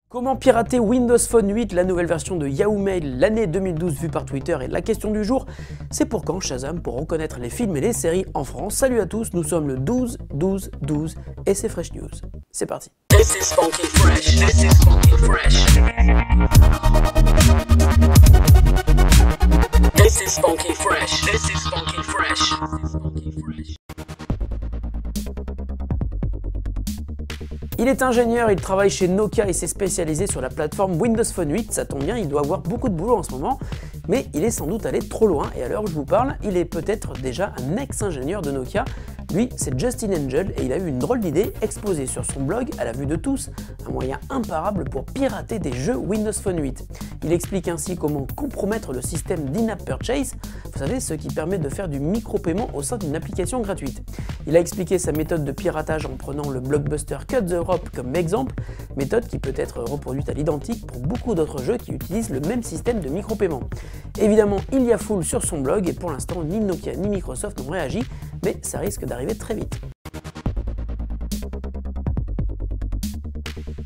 Comment pirater Windows Phone 8, la nouvelle version de Yahoo Mail, l'année 2012 vue par Twitter? Et la question du jour, c'est pour quand Shazam pour reconnaître les films et les séries en France? Salut à tous, nous sommes le 12-12-12 et c'est Fresh News. C'est parti. This is funky fresh. This is funky fresh. This is funky fresh. This is funky fresh. Il est ingénieur, il travaille chez Nokia et s'est spécialisé sur la plateforme Windows Phone 8. Ça tombe bien, il doit avoir beaucoup de boulot en ce moment, mais il est sans doute allé trop loin et à l'heure où je vous parle, il est peut-être déjà un ex-ingénieur de Nokia. Lui, c'est Justin Angel et il a eu une drôle d'idée, exposée sur son blog à la vue de tous, un moyen imparable pour pirater des jeux Windows Phone 8. Il explique ainsi comment compromettre le système d'in-app purchase, vous savez, ce qui permet de faire du micro-paiement au sein d'une application gratuite. Il a expliqué sa méthode de piratage en prenant le blockbuster Cut the Rope comme exemple, méthode qui peut être reproduite à l'identique pour beaucoup d'autres jeux qui utilisent le même système de micro-paiement. Évidemment, il y a foule sur son blog et pour l'instant, ni Nokia ni Microsoft n'ont réagi, mais ça risque d'arriver très vite.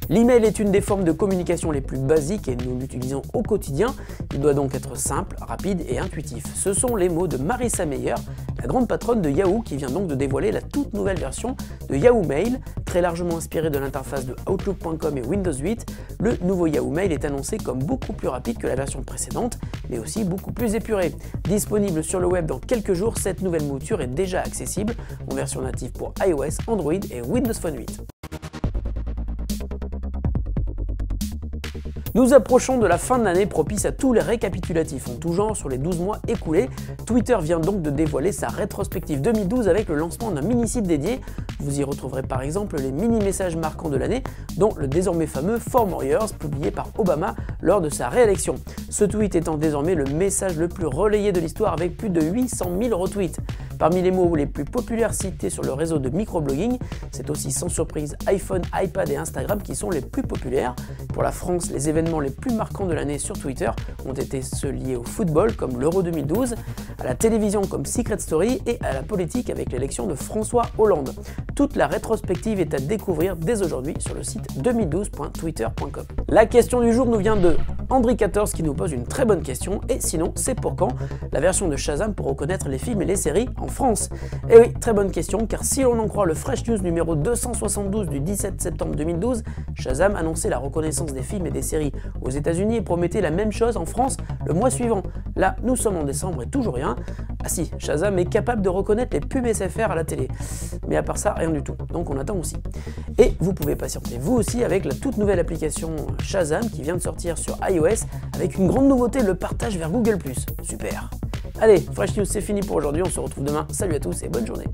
L'email est une des formes de communication les plus basiques et nous l'utilisons au quotidien. Il doit donc être simple, rapide et intuitif. Ce sont les mots de Marissa Mayer, la grande patronne de Yahoo, qui vient donc de dévoiler la toute nouvelle version de Yahoo Mail. Très largement inspiré de l'interface de Outlook.com et Windows 8, le nouveau Yahoo Mail est annoncé comme beaucoup plus rapide que la version précédente, mais aussi beaucoup plus épuré. Disponible sur le web dans quelques jours, cette nouvelle mouture est déjà accessible en version native pour iOS, Android et Windows Phone 8. Nous approchons de la fin de l'année propice à tous les récapitulatifs en tout genre sur les 12 mois écoulés. Twitter vient donc de dévoiler sa rétrospective 2012 avec le lancement d'un mini-site dédié. Vous y retrouverez par exemple les mini-messages marquants de l'année, dont le désormais fameux For More Years publié par Obama lors de sa réélection. Ce tweet étant désormais le message le plus relayé de l'histoire avec plus de 800 000 retweets. Parmi les mots les plus populaires cités sur le réseau de microblogging, c'est aussi sans surprise iPhone, iPad et Instagram qui sont les plus populaires. Pour la France, les événements les plus marquants de l'année sur Twitter ont été ceux liés au football comme l'Euro 2012, à la télévision comme Secret Story et à la politique avec l'élection de François Hollande. Toute la rétrospective est à découvrir dès aujourd'hui sur le site 2012.twitter.com. La question du jour nous vient de Andri14 qui nous pose une très bonne question, et sinon c'est pour quand la version de Shazam pour reconnaître les films et les séries en France? Et oui, très bonne question, car si l'on en croit le Fresh News numéro 272 du 17 septembre 2012, Shazam annonçait la reconnaissance des films et des séries aux États-Unis et promettait la même chose en France le mois suivant. Là, nous sommes en décembre et toujours rien. Ah si, Shazam est capable de reconnaître les pubs SFR à la télé. Mais à part ça, rien du tout. Donc on attend aussi. Et vous pouvez patienter vous aussi avec la toute nouvelle application Shazam qui vient de sortir sur iOS avec une grande nouveauté, le partage vers Google+. Super. Allez, Fresh News c'est fini pour aujourd'hui, on se retrouve demain. Salut à tous et bonne journée.